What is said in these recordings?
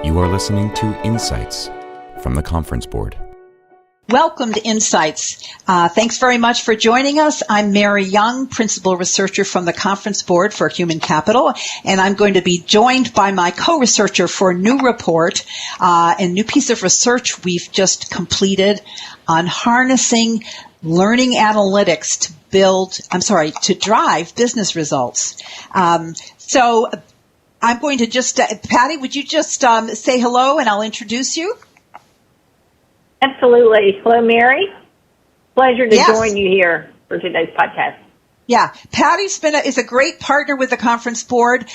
You are listening to Insights from the Conference Board. Welcome to Insights. Thanks very much for joining us. I'm Mary Young, Principal Researcher from the Conference Board for Human Capital, and I'm going to be joined by my co-researcher for a new report, a new piece of research we've just completed on harnessing learning analytics to drive business results. So I'm going to just, Patty, would you just say hello and I'll introduce you? Absolutely. Hello, Mary. Pleasure to join you here for today's podcast. Yeah, Patty is a great partner with the Conference Board.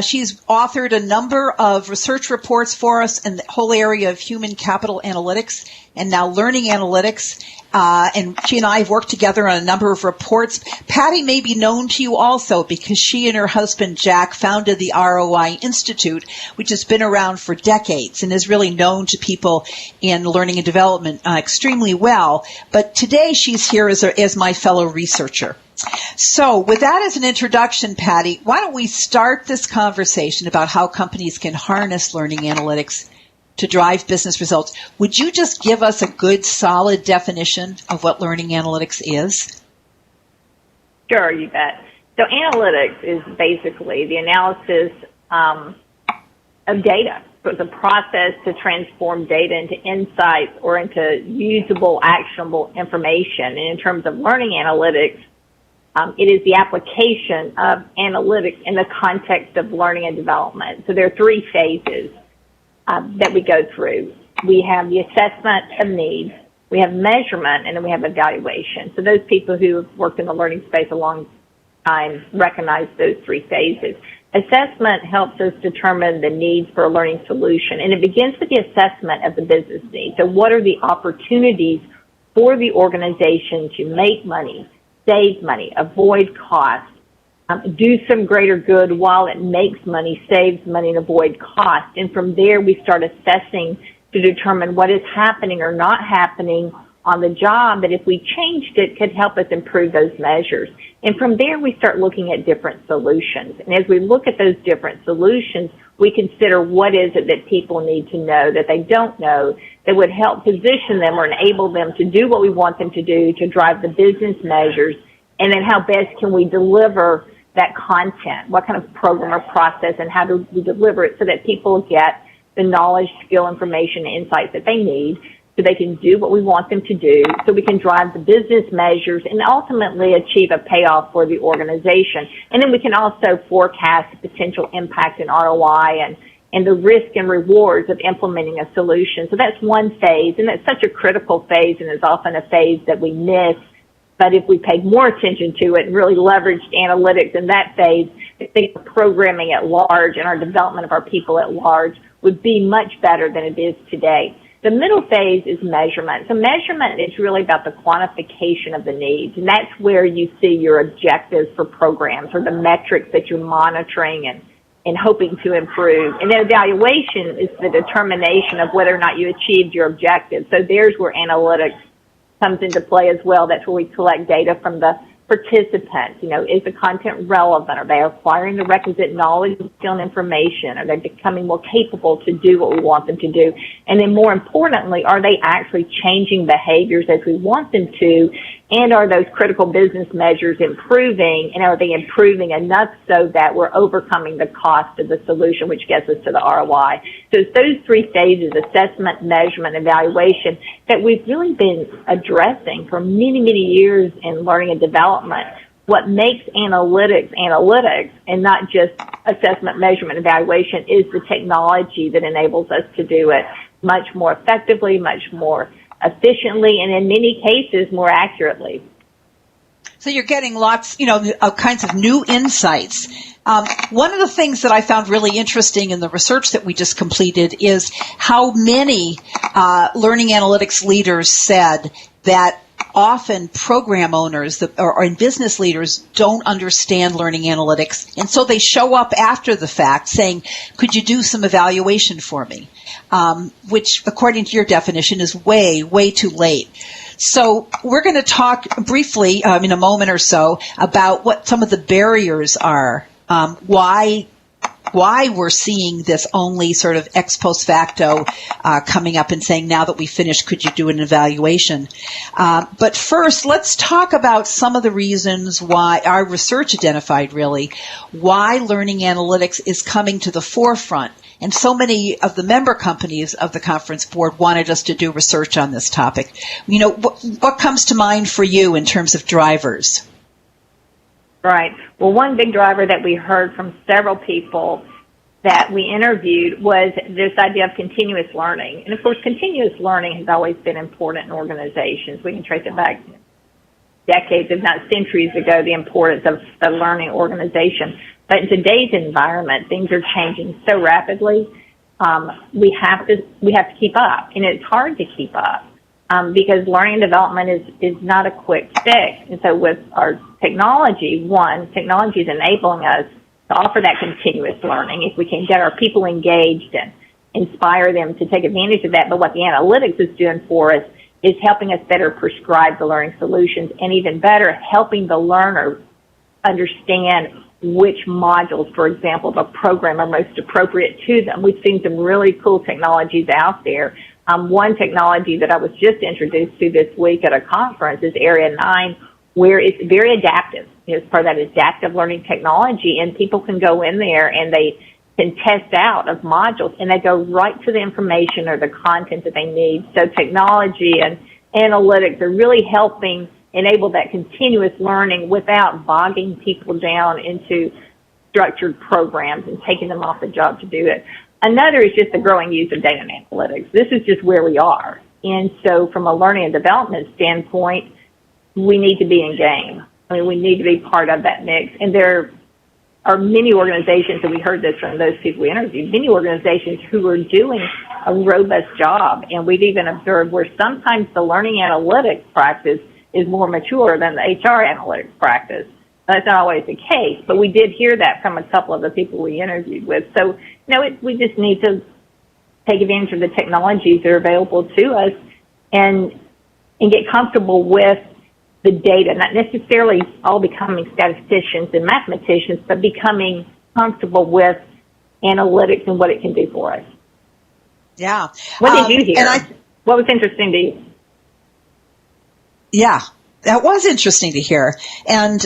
She's authored a number of research reports for us in the whole area of human capital analytics and now learning analytics. And she and I have worked together on a number of reports. Patty may be known to you also because she and her husband, Jack, founded the ROI Institute, which has been around for decades and is really known to people in learning and development extremely well. But today she's here as my fellow researcher. So with that as an introduction, Patty, why don't we start this conversation about how companies can harness learning analytics to drive business results? Would you just give us a good, solid definition of what learning analytics is? Sure, you bet. So analytics is basically the analysis of data. So it's a process to transform data into insights or into usable, actionable information. And in terms of learning analytics, it is the application of analytics in the context of learning and development. So there are three phases that we go through. We have the assessment of needs, we have measurement, and then we have evaluation. So those people who have worked in the learning space a long time recognize those three phases. Assessment helps us determine the needs for a learning solution, and it begins with the assessment of the business needs. So what are the opportunities for the organization to make money, save money, avoid costs, do some greater good while it makes money, saves money, and avoid cost. And from there, we start assessing to determine what is happening or not happening on the job that if we changed it could help us improve those measures. And from there, we start looking at different solutions. And as we look at those different solutions, we consider what is it that people need to know that they don't know that would help position them or enable them to do what we want them to do to drive the business measures. And then how best can we deliver that content? What kind of program or process, and how do we deliver it so that people get the knowledge, skill, information, and insights that they need so they can do what we want them to do, so we can drive the business measures and ultimately achieve a payoff for the organization. And then we can also forecast the potential impact in ROI and the risk and rewards of implementing a solution. So that's one phase, and that's such a critical phase, and it's often a phase that we miss. But if we paid more attention to it and really leveraged analytics in that phase, I think the programming at large and our development of our people at large would be much better than it is today. The middle phase is measurement. So measurement is really about the quantification of the needs, and that's where you see your objectives for programs or the metrics that you're monitoring and hoping to improve. And then evaluation is the determination of whether or not you achieved your objectives. So there's where analytics comes into play as well. That's where we collect data from the participants. Is the content relevant? Are they acquiring the requisite knowledge, skill, and information? Are they becoming more capable to do what we want them to do? And then more importantly, are they actually changing behaviors as we want them to? And are those critical business measures improving? And are they improving enough so that we're overcoming the cost of the solution, which gets us to the ROI? So it's those three phases, assessment, measurement, evaluation, that we've really been addressing for many, many years in learning and development. What makes analytics and not just assessment, measurement, evaluation is the technology that enables us to do it much more effectively, much more efficiently, and in many cases more accurately. So you're getting lots, of kinds of new insights. One of the things that I found really interesting in the research that we just completed is how many learning analytics leaders said that often program owners or business leaders don't understand learning analytics, and so they show up after the fact saying, could you do some evaluation for me? Which, according to your definition, is way, way too late. So we're going to talk briefly in a moment or so about what some of the barriers are, why why we're seeing this only sort of ex post facto coming up and saying, now that we finished, could you do an evaluation? But first, let's talk about some of the reasons why our research identified really why learning analytics is coming to the forefront. And so many of the member companies of the conference board wanted us to do research on this topic. You know, what comes to mind for you in terms of drivers? Right. Well, one big driver that we heard from several people that we interviewed was this idea of continuous learning. And of course, continuous learning has always been important in organizations. We can trace it back decades, if not centuries ago, the importance of a learning organization. But in today's environment, things are changing so rapidly. We have to keep up, and it's hard to keep up because learning and development is not a quick fix. And so, with our technology is enabling us to offer that continuous learning. If we can get our people engaged and inspire them to take advantage of that, but what the analytics is doing for us is helping us better prescribe the learning solutions, and even better, helping the learner understand which modules, for example, of a program are most appropriate to them. We've seen some really cool technologies out there. One technology that I was just introduced to this week at a conference is Area 9, where it's very adaptive. It's part of that adaptive learning technology, and people can go in there and they can test out of modules, and they go right to the information or the content that they need. So technology and analytics are really helping enable that continuous learning without bogging people down into structured programs and taking them off the job to do it. Another is just the growing use of data and analytics. This is just where we are. And so from a learning and development standpoint, we need to be in game. I mean, we need to be part of that mix. And there are many organizations, and we heard this from those people we interviewed, many organizations who are doing a robust job. And we've even observed where sometimes the learning analytics practice is more mature than the HR analytics practice. That's not always the case, but we did hear that from a couple of the people we interviewed with. So, we just need to take advantage of the technologies that are available to us and get comfortable with the data, not necessarily all becoming statisticians and mathematicians, but becoming comfortable with analytics and what it can do for us. Yeah. What did you hear? What was interesting to you? Yeah, that was interesting to hear. And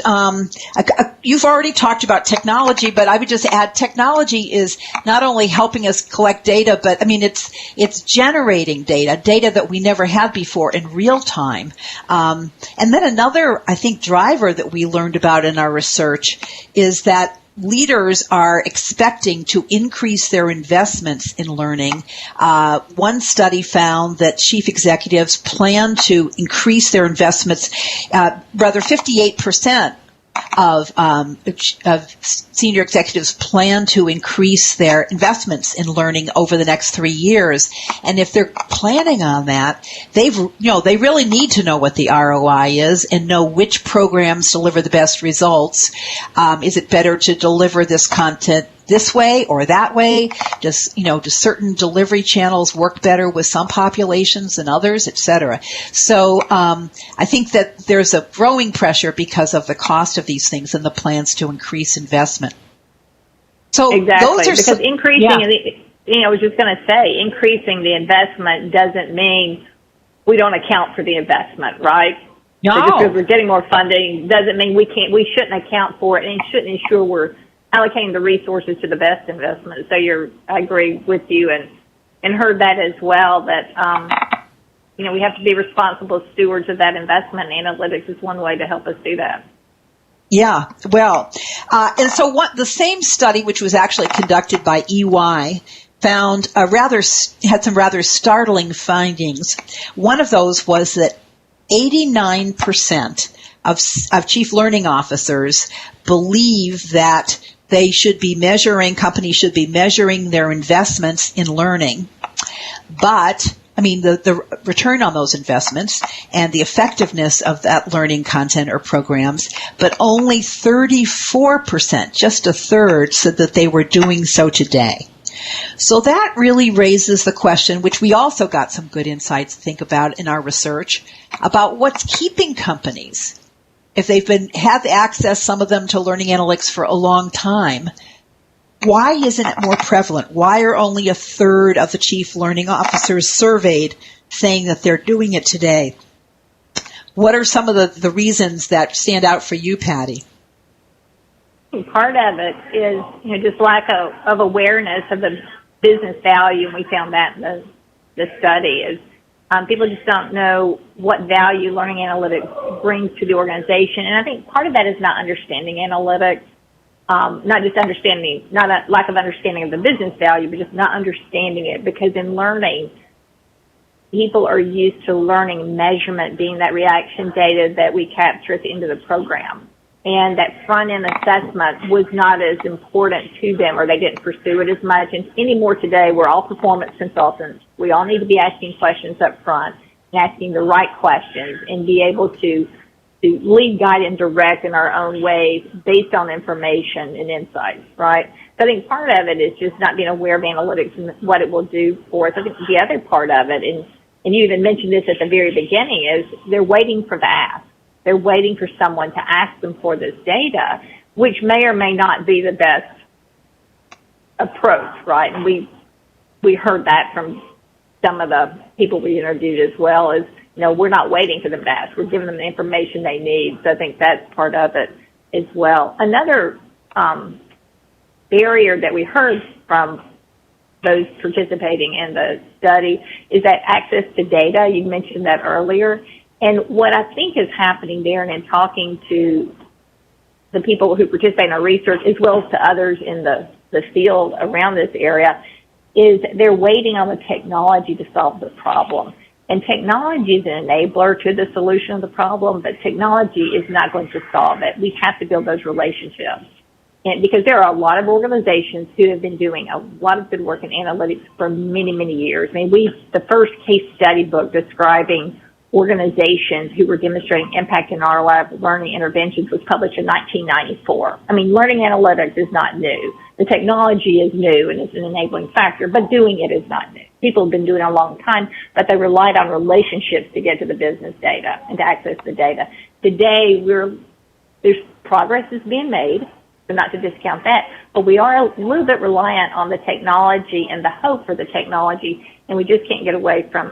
you've already talked about technology, but I would just add technology is not only helping us collect data, but I mean, it's generating data that we never had before in real time. And then another, I think, driver that we learned about in our research is that leaders are expecting to increase their investments in learning. One study found that chief executives plan to increase their investments, 58% of senior executives plan to increase their investments in learning over the next 3 years. And if they're planning on that, they really need to know what the ROI is and know which programs deliver the best results. Is it better to deliver this content this way or that way? Do certain delivery channels work better with some populations than others, et cetera? So I think that there's a growing pressure because of the cost of these things and the plans to increase investment. So exactly, those are because increasing, I was just going to say, increasing the investment doesn't mean we don't account for the investment, right? No. So just because we're getting more funding doesn't mean we shouldn't account for it and shouldn't ensure we're allocating the resources to the best investment. So I agree with you and heard that as well, that, we have to be responsible stewards of that investment. Analytics is one way to help us do that. Yeah, well, and so the same study, which was actually conducted by EY, found had some rather startling findings. One of those was that 89% of chief learning officers believe that companies should be measuring their investments in learning. But, the return on those investments and the effectiveness of that learning content or programs, but only 34%, just a third, said that they were doing so today. So that really raises the question, which we also got some good insights to think about in our research, about what's keeping companies, if they've had access, some of them, to learning analytics for a long time, Why isn't it more prevalent? Why are only a third of the chief learning officers surveyed saying that they're doing it today? What are some of the reasons that stand out for you, Patty? Part of it is, just lack of awareness of the business value, and we found that in the study is people just don't know what value learning analytics brings to the organization. And I think part of that is not understanding analytics, not just understanding, not a lack of understanding of the business value, but just not understanding it, because in learning, people are used to learning measurement being that reaction data that we capture at the end of the program. And that front-end assessment was not as important to them, or they didn't pursue it as much. And anymore today, we're all performance consultants. We all need to be asking questions up front and asking the right questions and be able to lead, guide, and direct in our own ways based on information and insights, right? So I think part of it is just not being aware of analytics and what it will do for us. I think the other part of it, and you even mentioned this at the very beginning, is they're waiting for the ask. They're waiting for someone to ask them for this data, which may or may not be the best approach, right? And we heard that from some of the people we interviewed as well, is, we're not waiting for them to ask. We're giving them the information they need. So I think that's part of it as well. Another barrier that we heard from those participating in the study is that access to data. You mentioned that earlier. And what I think is happening there, and in talking to the people who participate in our research, as well as to others in the field around this area, is they're waiting on the technology to solve the problem. And technology is an enabler to the solution of the problem, but technology is not going to solve it. We have to build those relationships. And because there are a lot of organizations who have been doing a lot of good work in analytics for many, many years. I mean, the first case study book describing organizations who were demonstrating impact and ROI of learning interventions was published in 1994. I mean, learning analytics is not new. The technology is new and it's an enabling factor, but doing it is not new. People have been doing it a long time, but they relied on relationships to get to the business data and to access the data. Today, there's progress is being made, so not to discount that, but we are a little bit reliant on the technology and the hope for the technology, and we just can't get away from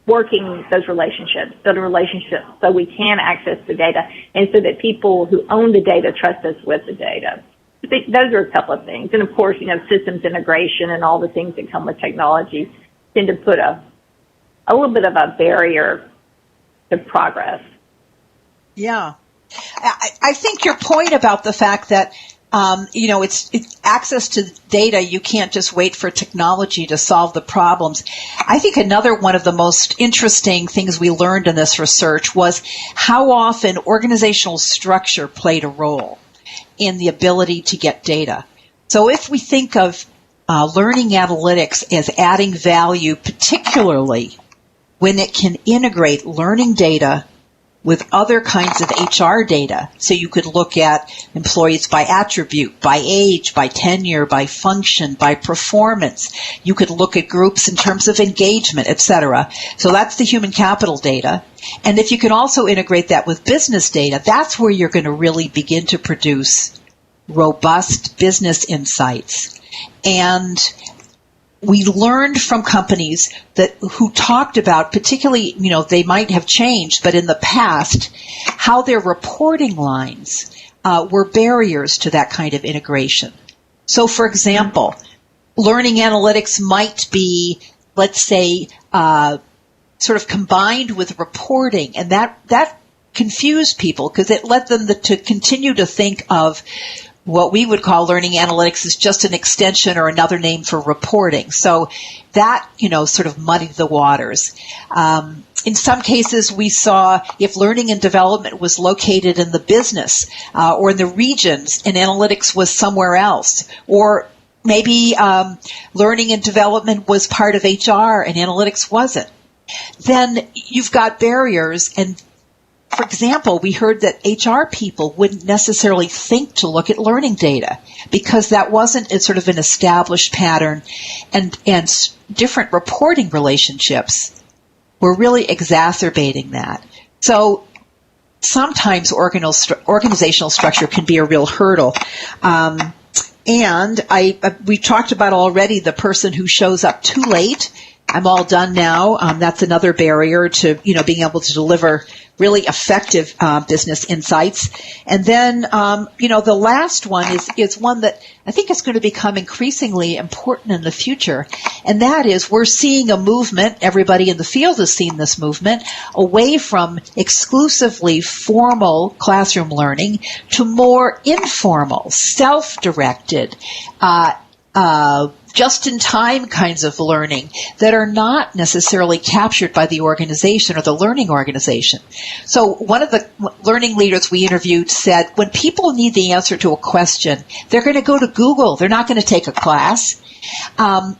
working those relationships, building relationships so we can access the data and so that people who own the data trust us with the data. I think those are a couple of things. And of course, systems integration and all the things that come with technology tend to put a little bit of a barrier to progress. Yeah. I think your point about the fact that it's access to data. You can't just wait for technology to solve the problems. I think another one of the most interesting things we learned in this research was how often organizational structure played a role in the ability to get data. So if we think of learning analytics as adding value, particularly when it can integrate learning data with other kinds of HR data. So you could look at employees by attribute, by age, by tenure, by function, by performance. You could look at groups in terms of engagement, etc. So that's the human capital data. And if you can also integrate that with business data, that's where you're going to really begin to produce robust business insights. And we learned from companies who talked about, particularly, they might have changed, but in the past, how their reporting lines were barriers to that kind of integration. So, for example, learning analytics might be, let's say, sort of combined with reporting, and that confused people because it led them to continue to think of what we would call learning analytics is just an extension or another name for reporting. So that, sort of muddied the waters. In some cases, we saw if learning and development was located in the business or in the regions and analytics was somewhere else, or maybe learning and development was part of HR and analytics wasn't, then you've got barriers. And for example, we heard that HR people wouldn't necessarily think to look at learning data because that wasn't sort of an established pattern, and different reporting relationships were really exacerbating that. So sometimes organizational structure can be a real hurdle. And we talked about already the person who shows up too late. I'm all done now. That's another barrier to, being able to deliver really effective business insights. And then, the last one is one that I think is going to become increasingly important in the future. And that is we're seeing a movement, everybody in the field has seen this movement, away from exclusively formal classroom learning to more informal, self-directed, just-in-time kinds of learning that are not necessarily captured by the organization or the learning organization. So one of the learning leaders we interviewed said, when people need the answer to a question, they're going to go to Google. They're not going to take a class. People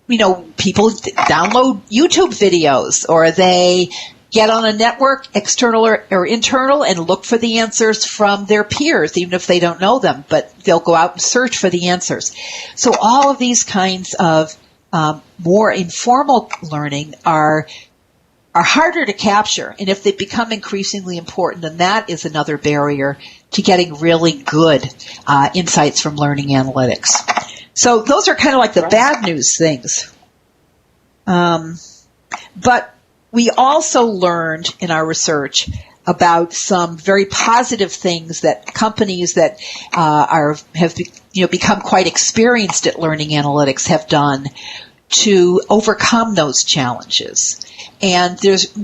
download YouTube videos, or they get on a network, external or internal, and look for the answers from their peers, even if they don't know them, but they'll go out and search for the answers. So all of these kinds of more informal learning are harder to capture, and if they become increasingly important, then that is another barrier to getting really good insights from learning analytics. So those are kind of like the bad news things. But we also learned in our research about some very positive things that companies that have become quite experienced at learning analytics have done to overcome those challenges. And this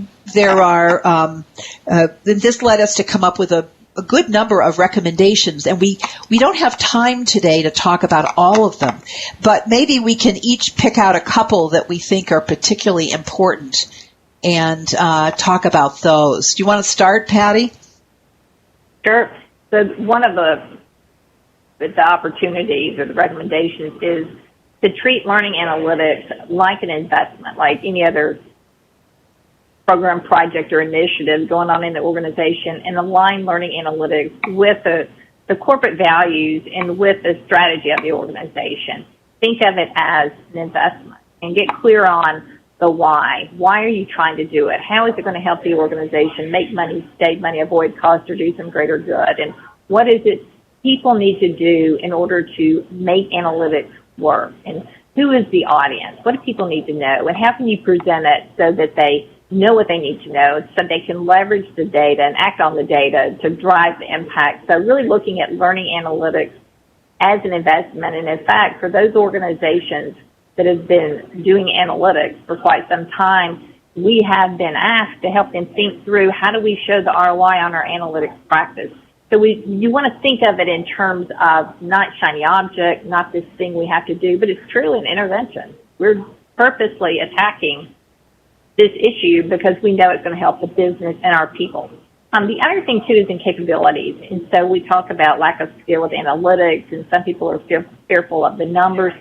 led us to come up with a good number of recommendations, and we don't have time today to talk about all of them, but maybe we can each pick out a couple that we think are particularly important and talk about those. Do you want to start, Patty? Sure. So one of the opportunities or the recommendations is to treat learning analytics like an investment, like any other program, project, or initiative going on in the organization, and align learning analytics with the corporate values and with the strategy of the organization. Think of it as an investment and get clear on the why. Why are you trying to do it? How is it going to help the organization make money, save money, avoid costs, or do some greater good? And what is it people need to do in order to make analytics work? And who is the audience? What do people need to know? And how can you present it so that they know what they need to know, so they can leverage the data and act on the data to drive the impact? So really looking at learning analytics as an investment. And in fact, for those organizations that have been doing analytics for quite some time, we have been asked to help them think through how do we show the ROI on our analytics practice. So you want to think of it in terms of not shiny object, not this thing we have to do, but it's truly an intervention. We're purposely attacking this issue because we know it's going to help the business and our people. The other thing, too, is in capabilities. And so we talk about lack of skill with analytics, and some people are fearful of the numbers.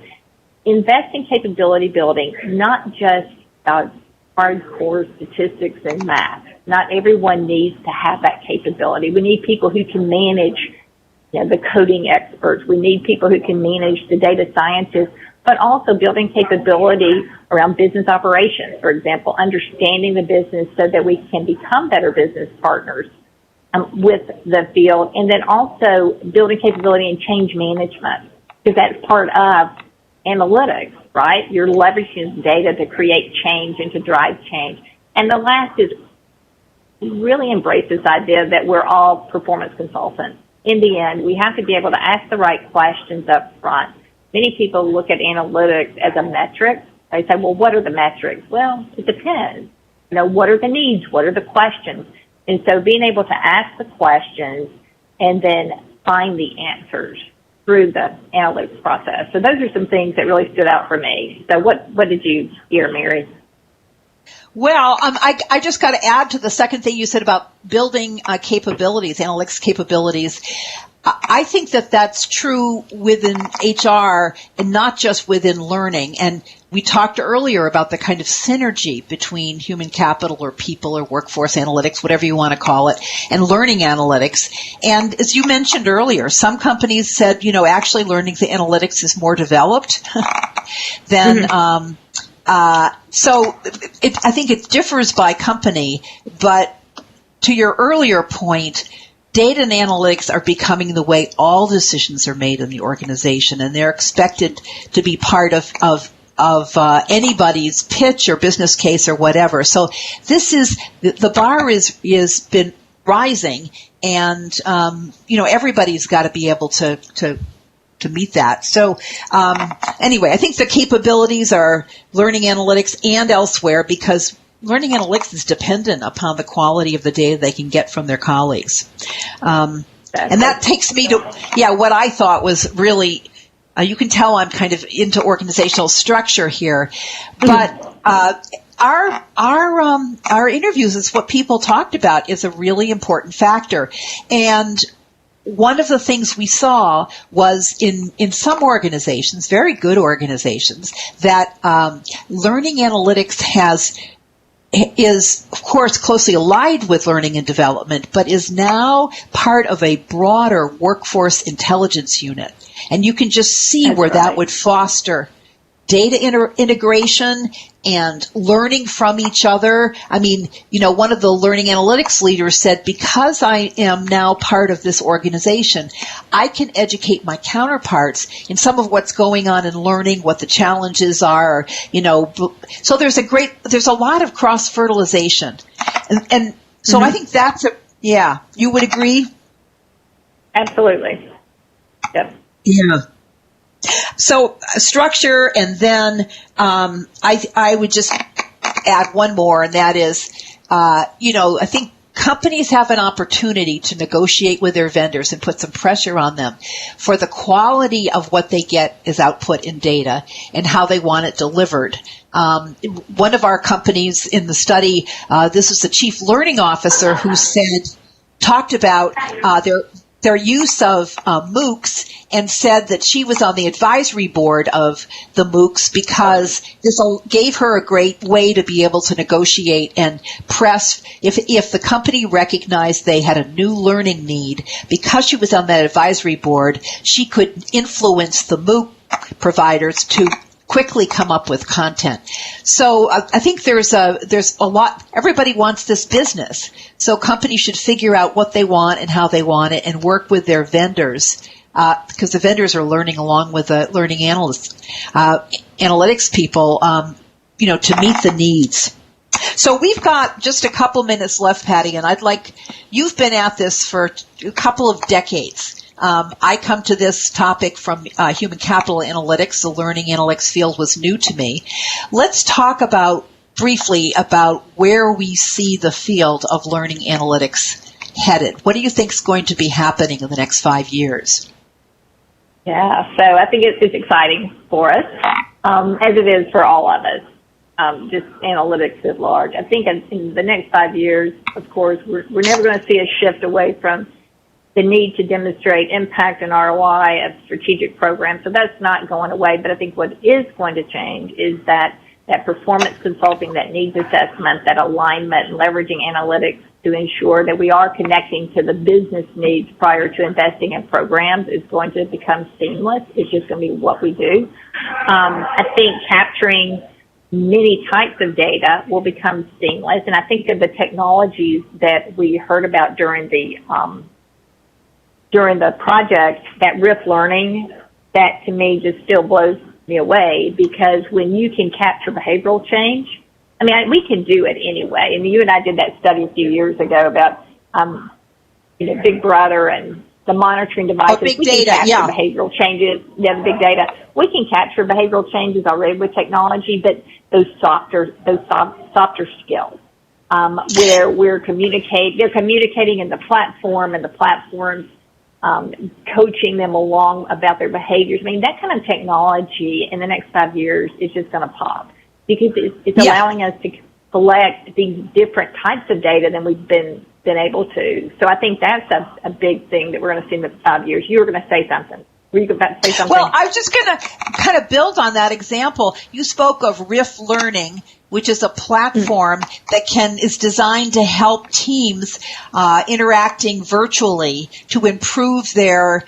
Invest in capability building, not just hardcore statistics and math. Not everyone needs to have that capability. We need people who can manage the coding experts. We need people who can manage the data scientists, but also building capability around business operations. For example, understanding the business so that we can become better business partners with the field, and then also building capability in change management, because that's part of analytics, right? You're leveraging data to create change and to drive change. And the last is really embrace this idea that we're all performance consultants. In the end, we have to be able to ask the right questions up front. Many people look at analytics as a metric. They say, well, what are the metrics? Well, it depends. What are the needs? What are the questions? And so being able to ask the questions and then find the answers through the analytics process. So those are some things that really stood out for me. So what did you hear, Mary? Well, I just got to add to the second thing you said about building capabilities, analytics capabilities. I think that that's true within HR and not just within learning. And we talked earlier about the kind of synergy between human capital or people or workforce analytics, whatever you want to call it, and learning analytics. And as you mentioned earlier, some companies said, actually learning the analytics is more developed than so I think it differs by company. But to your earlier point, data and analytics are becoming the way all decisions are made in the organization, and they're expected to be part of anybody's pitch or business case or whatever. So this is, the bar is been rising, and everybody's got to be able to meet that. So anyway, I think the capabilities are learning analytics and elsewhere, because learning analytics is dependent upon the quality of the data they can get from their colleagues. And that takes me to what I thought was really, you can tell I'm kind of into organizational structure here, but our interviews is what people talked about is a really important factor. And one of the things we saw was in some organizations, very good organizations, that learning analytics is, of course, closely allied with learning and development, but is now part of a broader workforce intelligence unit. And you can just see where that would foster data integration and learning from each other. I mean, one of the learning analytics leaders said, because I am now part of this organization, I can educate my counterparts in some of what's going on in learning, what the challenges are, so there's a lot of cross-fertilization. And so I think that's you would agree? Absolutely. Yep. Yeah. So structure, and then I would just add one more, and that is, I think companies have an opportunity to negotiate with their vendors and put some pressure on them for the quality of what they get as output in data and how they want it delivered. One of our companies in the study, this was the chief learning officer who talked about their use of MOOCs, and said that she was on the advisory board of the MOOCs because this gave her a great way to be able to negotiate and press. If the company recognized they had a new learning need, because she was on that advisory board, she could influence the MOOC providers to quickly come up with content. So I think there's a lot. Everybody wants this business, so companies should figure out what they want and how they want it, and work with their vendors, because the vendors are learning along with the learning analytics people, to meet the needs. So we've got just a couple minutes left, Patty, and you've been at this for a couple of decades. I come to this topic from human capital analytics. The learning analytics field was new to me. Let's talk briefly about where we see the field of learning analytics headed. What do you think is going to be happening in the next 5 years? Yeah, so I think it's exciting for us, as it is for all of us, just analytics at large. I think in the next 5 years, of course, we're never going to see a shift away from the need to demonstrate impact and ROI of strategic programs. So that's not going away. But I think what is going to change is that performance consulting, that needs assessment, that alignment, and leveraging analytics to ensure that we are connecting to the business needs prior to investing in programs is going to become seamless. It's just going to be what we do. I think capturing many types of data will become seamless. And I think of the technologies that we heard about during the project, that riff learning, that to me just still blows me away, because when you can capture behavioral change, we can do it anyway. You and I did that study a few years ago about, Big Brother and the monitoring devices. Big data, behavioral changes. Yeah, the big data. We can capture behavioral changes already with technology, but those softer skills, where they're communicating in the platform, and the platform's coaching them along about their behaviors. That kind of technology in the next 5 years is just going to pop, because it's allowing us to collect these different types of data than we've been able to. So I think that's a big thing that we're going to see in the 5 years. You were going to say something. Were you about to say something? Well, I was just going to kind of build on that example. You spoke of Riff Learning, which is a platform that is designed to help teams interacting virtually to improve their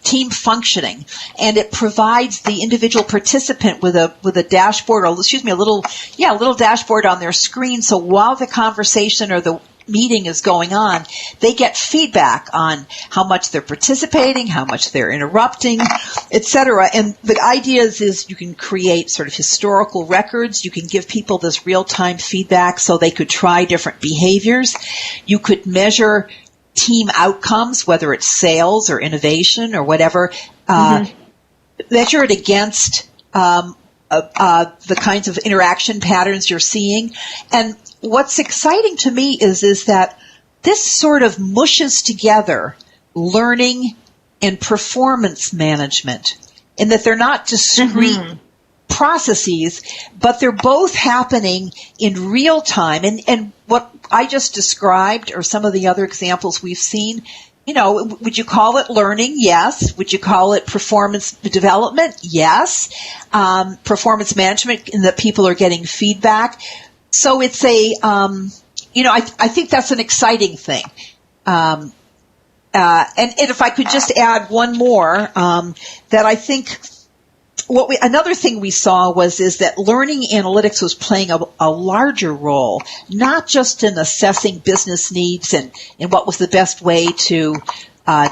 team functioning, and it provides the individual participant with a dashboard, or a little dashboard on their screen. So while the conversation or the meeting is going on, they get feedback on how much they're participating, how much they're interrupting, etc. And the idea is you can create sort of historical records. You can give people this real-time feedback so they could try different behaviors. You could measure team outcomes, whether it's sales or innovation or whatever, measure it against the kinds of interaction patterns you're seeing. And what's exciting to me is that this sort of mushes together learning and performance management, in that they're not discrete processes, but they're both happening in real time. And what I just described, or some of the other examples we've seen, would you call it learning? Yes. Would you call it performance development? Yes. Performance management, in that people are getting feedback. So it's I think that's an exciting thing. And if I could just add one more, that I think another thing we saw is that learning analytics was playing a larger role, not just in assessing business needs and what was the best way to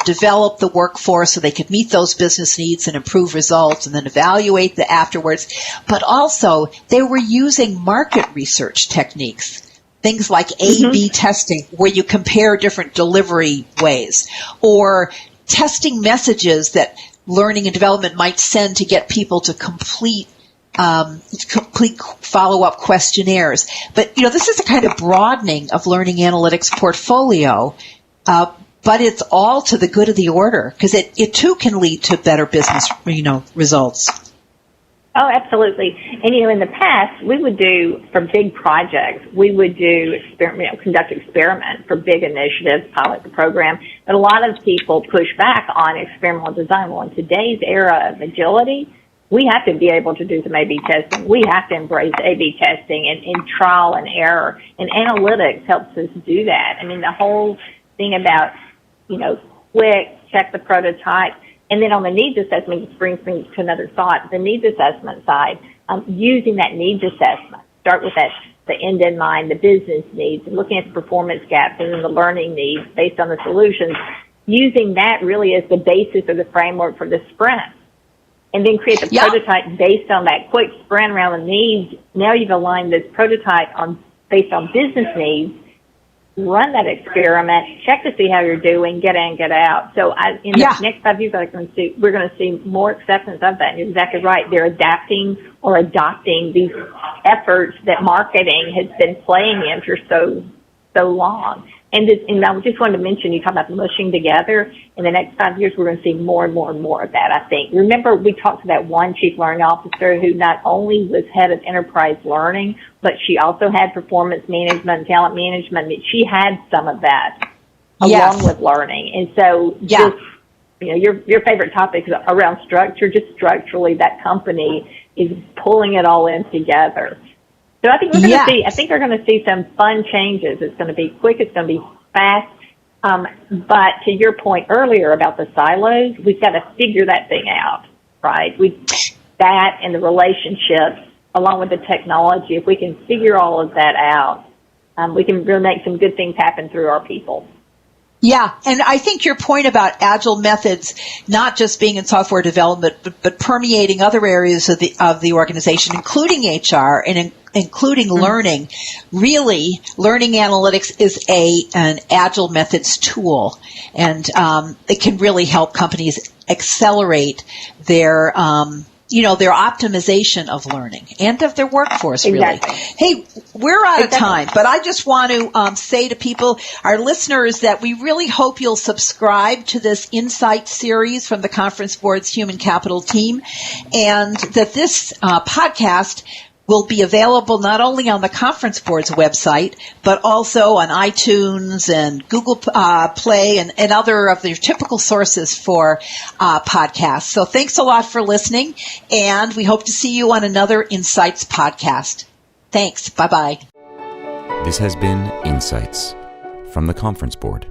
develop the workforce so they could meet those business needs and improve results and then evaluate the afterwards, but also they were using market research techniques. Things like A/B testing, where you compare different delivery ways, or testing messages that learning and development might send to get people to complete follow-up questionnaires. But, this is a kind of broadening of learning analytics portfolio, but it's all to the good of the order, because it too can lead to better business, results. Oh, absolutely. And, in the past, we would do, for big projects, we would conduct experiments for big initiatives, pilot the program. But a lot of people push back on experimental design. Well, in today's era of agility, we have to be able to do some A/B testing. We have to embrace A/B testing and trial and error. And analytics helps us do that. I mean, the whole thing about, quick, check the prototype. And then on the needs assessment, which brings me to another thought, the needs assessment side, using that needs assessment, start with the end in mind, the business needs, and looking at the performance gaps and then the learning needs based on the solutions, using that really as the basis or the framework for the sprint. And then create the prototype based on that quick sprint around the needs. Now you've aligned this prototype based on business needs. Run that experiment, check to see how you're doing, get in, get out. So in the next 5 years, we're going to see more acceptance of that. And you're exactly right. They're adapting or adopting these efforts that marketing has been playing in for so long. And I just wanted to mention, you talk about mushing together. In the next 5 years, we're going to see more and more and more of that, I think. Remember, we talked to that one chief learning officer who not only was head of enterprise learning, but she also had performance management and talent management. She had some of that along with learning. And so just, your favorite topic is around structure. Just structurally, that company is pulling it all in together. So I think we're going to see some fun changes. It's going to be quick. It's going to be fast. But to your point earlier about the silos, we've got to figure that thing out, right? That and the relationships along with the technology, if we can figure all of that out, we can really make some good things happen through our people. Yeah, and I think your point about agile methods, not just being in software development, but permeating other areas of the organization, including HR and including learning. Really, learning analytics is an agile methods tool, and it can really help companies accelerate their their optimization of learning and of their workforce, really. Exactly. Hey, we're out of time, but I just want to say to people, our listeners, that we really hope you'll subscribe to this Insight series from the Conference Board's Human Capital team, and that this podcast will be available not only on the Conference Board's website, but also on iTunes and Google Play and other of their typical sources for podcasts. So thanks a lot for listening, and we hope to see you on another Insights podcast. Thanks. Bye-bye. This has been Insights from the Conference Board.